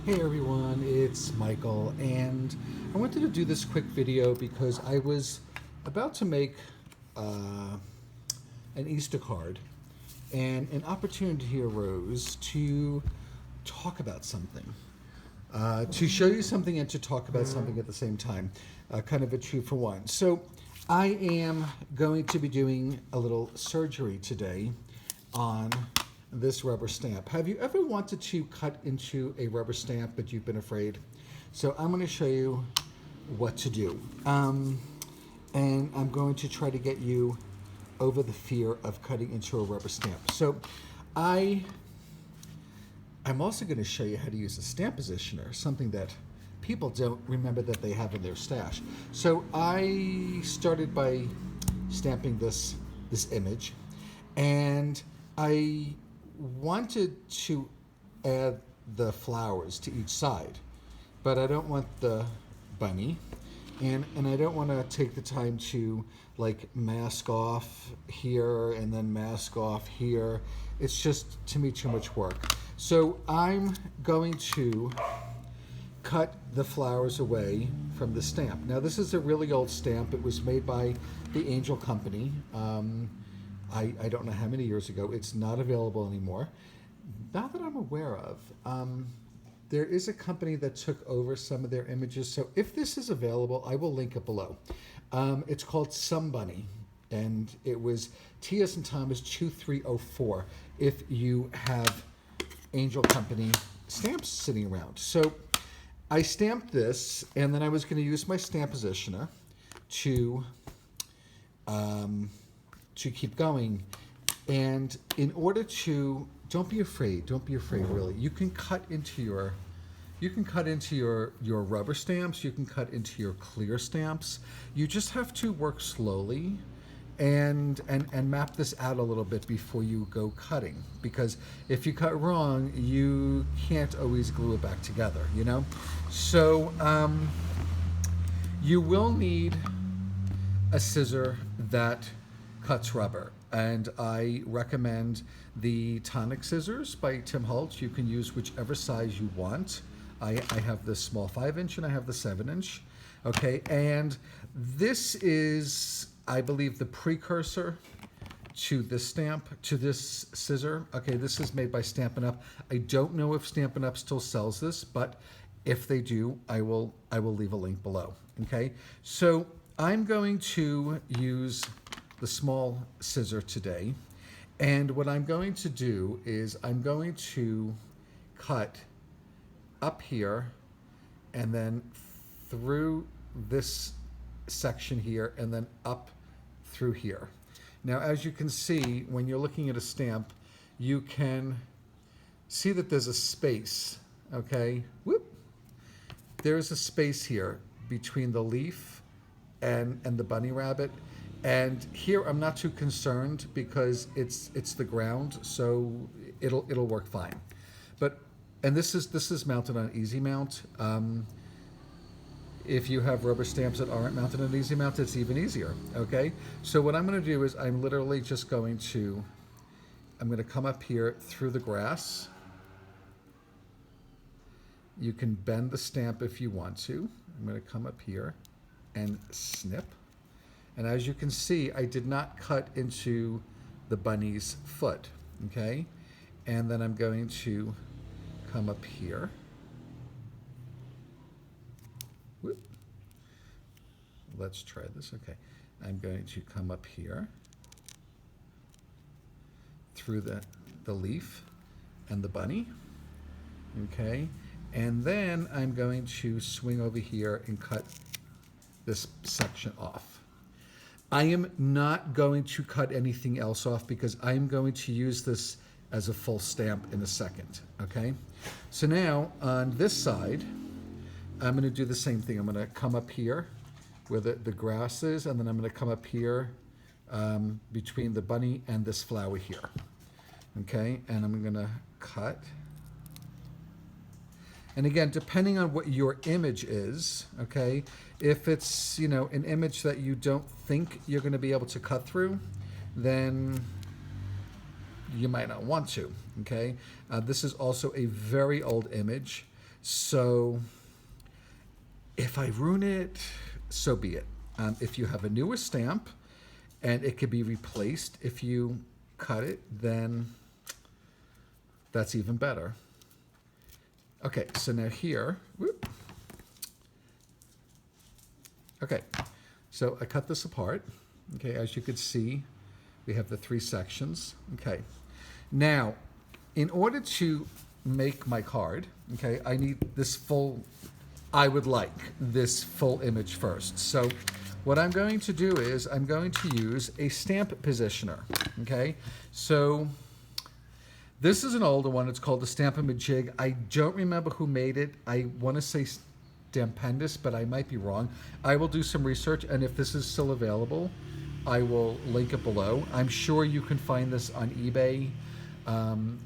Hey everyone, it's Michael, and I wanted to do this quick video because I was about to make an Easter card, and an opportunity arose to talk about something, to show you something and to talk about something at the same time, kind of a two for one. So I am going to be doing a little surgery today on this rubber stamp. Have you ever wanted to cut into a rubber stamp but you've been afraid? So I'm going to show you what to do. And I'm going to try to get you over the fear of cutting into a rubber stamp. So I'm also going to show you how to use a stamp positioner, something that people don't remember that they have in their stash. So I started by stamping this image, and I wanted to add the flowers to each side, but I don't want the bunny, and I don't want to take the time to like mask off here and then mask off here. It's just, to me, too much work. So I'm going to cut the flowers away from the stamp. Now this is a really old stamp. It was made by the Angel Company. I don't know how many years ago. It's not available anymore. Not that I'm aware of. There is a company that took over some of their images, so if this is available, I will link it below. It's called Somebunny, and it was T.S. and Thomas 2304 if you have Angel Company stamps sitting around. So I stamped this, and then I was going to use my stamp positioner to keep going. And in order to, don't be afraid really. You can cut into your rubber stamps, you can cut into your clear stamps. You just have to work slowly and map this out a little bit before you go cutting, because if you cut wrong, you can't always glue it back together, you know? So you will need a scissor that cuts rubber, and I recommend the Tonic scissors by Tim Holtz. You can use whichever size you want. I have the small 5-inch and I have the 7-inch. Okay, and this is, I believe, the precursor to this stamp, to this scissor. Okay, this is made by Stampin'-Up. I don't know if Stampin'-Up still sells this, but if they do, I will leave a link below. Okay, so I'm going to use the small scissor today, and what I'm going to do is I'm going to cut up here and then through this section here and then up through here. Now, as you can see, when you're looking at a stamp, you can see that there's a space, okay? Whoop! There's a space here between the leaf and the bunny rabbit. And here I'm not too concerned because it's the ground, so it'll work fine. And this is mounted on Easy Mount. If you have rubber stamps that aren't mounted on Easy Mount, it's even easier. Okay. So what I'm going to do is I'm literally just going to come up here through the grass. You can bend the stamp if you want to. I'm going to come up here and snip. And as you can see, I did not cut into the bunny's foot, okay? And then I'm going to come up here. Whoop. Let's try this, okay. I'm going to come up here through the leaf and the bunny, okay? And then I'm going to swing over here and cut this section off. I am not going to cut anything else off because I'm going to use this as a full stamp in a second, okay? So now on this side, I'm going to do the same thing. I'm going to come up here where the grass is, and then I'm going to come up here between the bunny and this flower here, okay? And I'm going to cut. And again, depending on what your image is, okay, if it's, you know, an image that you don't think you're going to be able to cut through, then you might not want to, okay? This is also a very old image, So if I ruin it, so be it. If you have a newer stamp and it could be replaced if you cut it, then that's even better. Okay, so now here, whoop. Okay, so I cut this apart. Okay, as you can see, we have the 3 sections. Okay, now, in order to make my card, okay, I need this full, I would like this full image first. So what I'm going to do is I'm going to use a stamp positioner, okay? So this is an older one. It's called the Stamp-a-ma-jig. I don't remember who made it. I want to say Stampin, but I might be wrong. I will do some research, and if this is still available, I will link it below. I'm sure you can find this on eBay,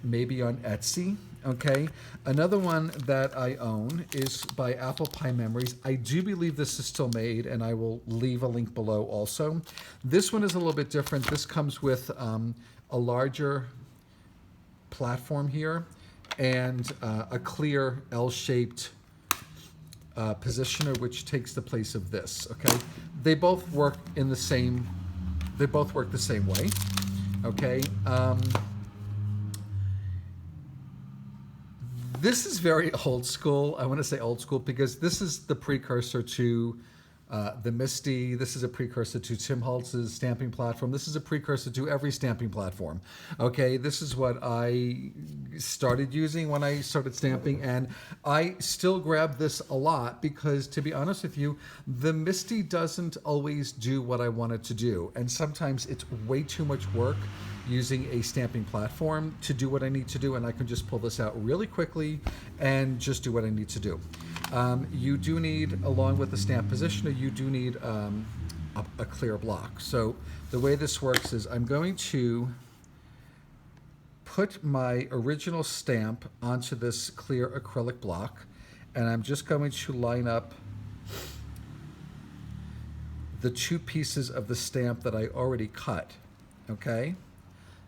maybe on Etsy, okay? Another one that I own is by Apple Pie Memories. I do believe this is still made, and I will leave a link below also. This one is a little bit different. This comes with a larger platform here and a clear L-shaped positioner, which takes the place of this, okay? They both work in the same, they both work the same way, okay? This is very old school. I want to say old school because this is the precursor to the Misty. This is a precursor to Tim Holtz's stamping platform. This is a precursor to every stamping platform. Okay, this is what I started using when I started stamping, and I still grab this a lot because, to be honest with you, the Misty doesn't always do what I want it to do, and sometimes it's way too much work using a stamping platform to do what I need to do, and I can just pull this out really quickly and just do what I need to do. You do need, along with the stamp positioner, you do need a clear block. So the way this works is I'm going to put my original stamp onto this clear acrylic block, and I'm just going to line up the 2 pieces of the stamp that I already cut, okay?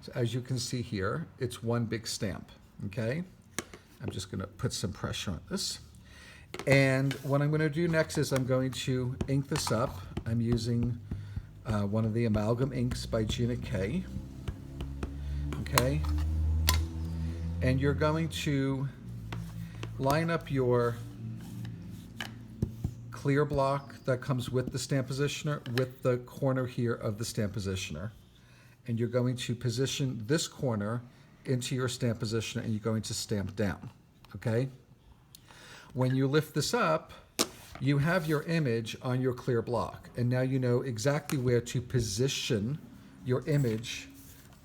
So as you can see here, it's one big stamp, okay? I'm just gonna put some pressure on this. And what I'm gonna do next is I'm going to ink this up. I'm using one of the amalgam inks by Gina K, okay? And you're going to line up your clear block that comes with the stamp positioner with the corner here of the stamp positioner. And you're going to position this corner into your stamp positioner, and you're going to stamp down, okay? When you lift this up, you have your image on your clear block, and now you know exactly where to position your image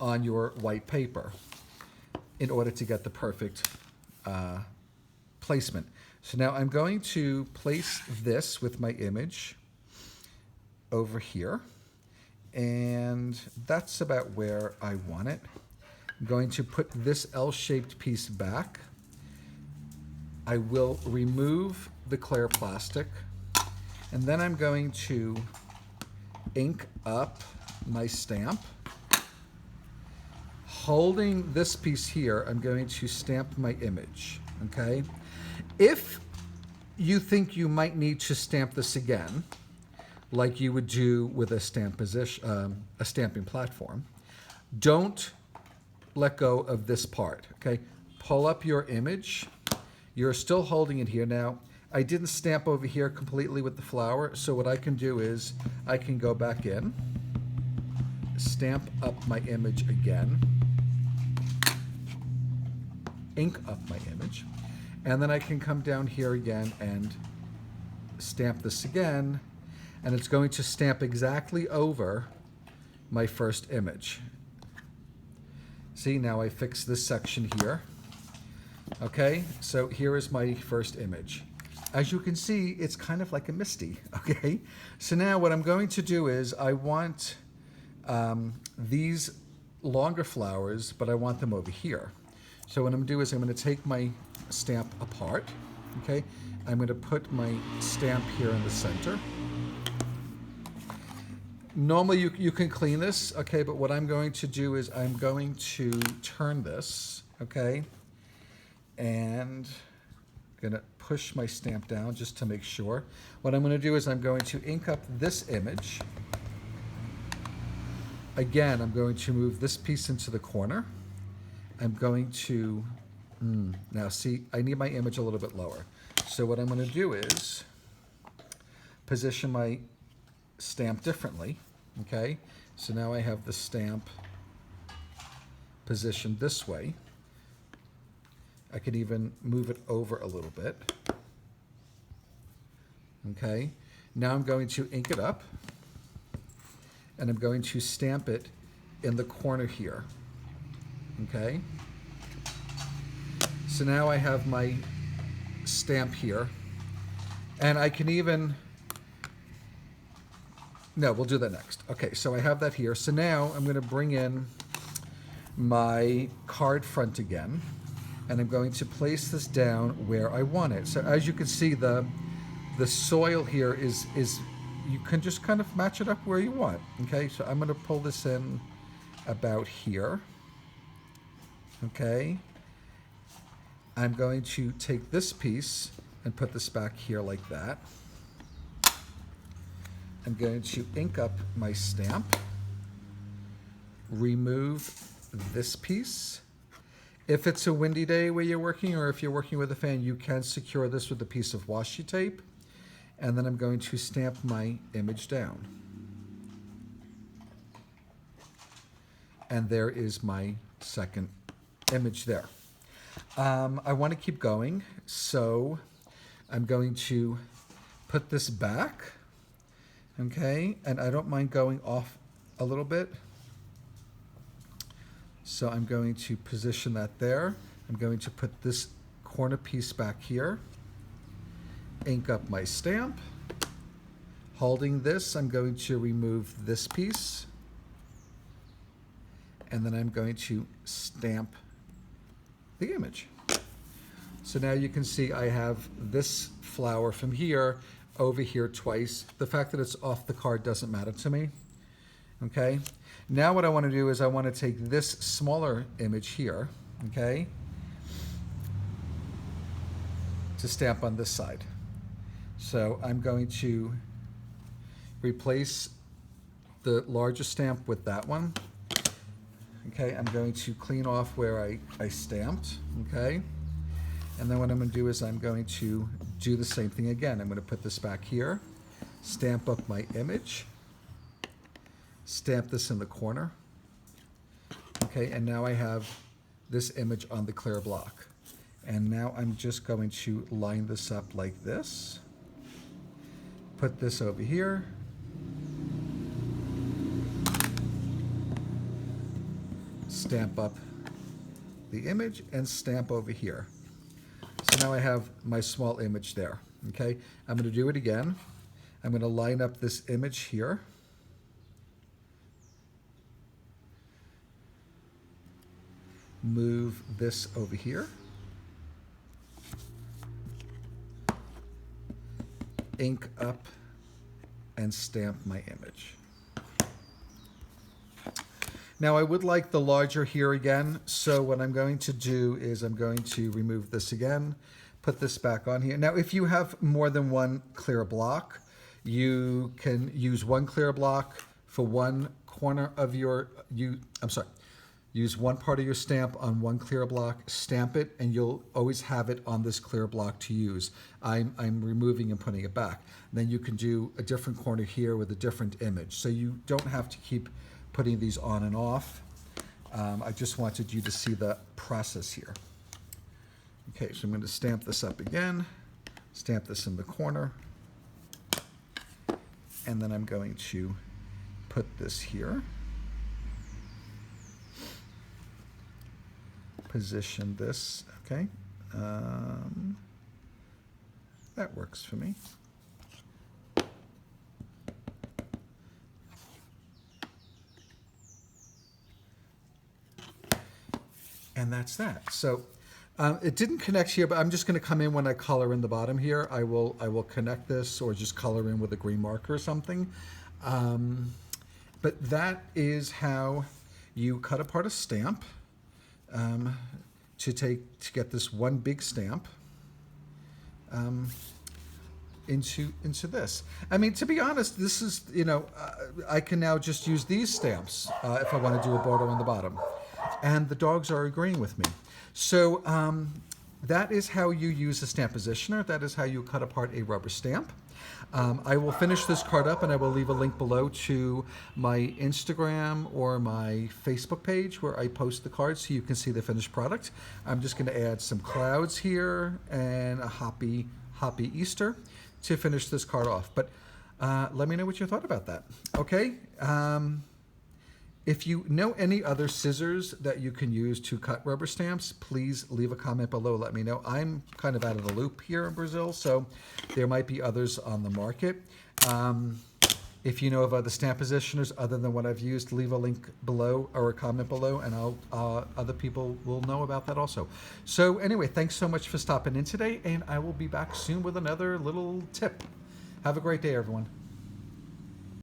on your white paper in order to get the perfect placement. So now I'm going to place this with my image over here, and that's about where I want it. I'm going to put this L-shaped piece back. I will remove the clear plastic, and then I'm going to ink up my stamp. Holding this piece here, I'm going to stamp my image, okay? If you think you might need to stamp this again, like you would do with a stamping platform, don't let go of this part, okay? Pull up your image. You're still holding it here. Now, I didn't stamp over here completely with the flower, so what I can do is I can go back in, stamp up my image again, ink up my image, and then I can come down here again and stamp this again, and it's going to stamp exactly over my first image. See, now I fixed this section here. Okay, so here is my first image. As you can see, it's kind of like a Misty, okay? So now what I'm going to do is I want these longer flowers, but I want them over here. So what I'm gonna do is I'm gonna take my stamp apart, okay? I'm gonna put my stamp here in the center. Normally you can clean this, okay, but what I'm going to do is I'm going to turn this, okay? And going to push my stamp down just to make sure. What I'm going to do is I'm going to ink up this image. Again, I'm going to move this piece into the corner. I'm going to, now see, I need my image a little bit lower. So what I'm going to do is position my stamp differently, okay? So now I have the stamp positioned this way. I could even move it over a little bit. Okay, now I'm going to ink it up, and I'm going to stamp it in the corner here. Okay, so now I have my stamp here, and I can even, no, we'll do that next. Okay, so I have that here. So now I'm going to bring in my card front again, and I'm going to place this down where I want it. So as you can see, the soil here is you can just kind of match it up where you want. Okay, so I'm going to pull this in about here. Okay, I'm going to take this piece and put this back here like that. I'm going to ink up my stamp, remove this piece. If it's a windy day where you're working, or if you're working with a fan, you can secure this with a piece of washi tape. And then I'm going to stamp my image down. And there is my second image there. I want to keep going, so I'm going to put this back, okay? And I don't mind going off a little bit. So I'm going to position that there. I'm going to put this corner piece back here, ink up my stamp. Holding this, I'm going to remove this piece, and then I'm going to stamp the image. So now you can see I have this flower from here over here twice. The fact that it's off the card doesn't matter to me. Okay, now what I want to do is I want to take this smaller image here, okay, to stamp on this side. So I'm going to replace the larger stamp with that one. Okay, I'm going to clean off where I stamped, okay? And then what I'm going to do is I'm going to do the same thing again. I'm going to put this back here, stamp up my image, stamp this in the corner. Okay, and now I have this image on the clear block. And now I'm just going to line this up like this. Put this over here. Stamp up the image and stamp over here. So now I have my small image there. Okay, I'm going to do it again. I'm going to line up this image here. Move this over here. Ink up and stamp my image. Now I would like the larger here again, so what I'm going to do is I'm going to remove this again, put this back on here. Now if you have more than one clear block, you can use one clear block for one corner of your, use one part of your stamp on one clear block, stamp it, and you'll always have it on this clear block to use. I'm removing and putting it back. And then you can do a different corner here with a different image. So you don't have to keep putting these on and off. I just wanted you to see the process here. Okay, so I'm going to stamp this up again, stamp this in the corner, and then I'm going to put this here. Position this, okay. That works for me. And that's that. So it didn't connect here, but I'm just going to come in when I color in the bottom here. I will connect this or just color in with a green marker or something. But that is how you cut apart a stamp. To get this one big stamp, into this. I mean, to be honest, this is, I can now just use these stamps if I want to do a border on the bottom. And the dogs are agreeing with me. So that is how you use a stamp positioner. That is how you cut apart a rubber stamp. I will finish this card up and I will leave a link below to my Instagram or my Facebook page where I post the cards so you can see the finished product. I'm just going to add some clouds here and a happy Easter to finish this card off. But let me know what you thought about that. Okay. If you know any other scissors that you can use to cut rubber stamps, please leave a comment below. Let me know. I'm kind of out of the loop here in Brazil, so there might be others on the market. If you know of other stamp positioners other than what I've used, leave a link below or a comment below, and other people will know about that also. So anyway, thanks so much for stopping in today, and I will be back soon with another little tip. Have a great day, everyone.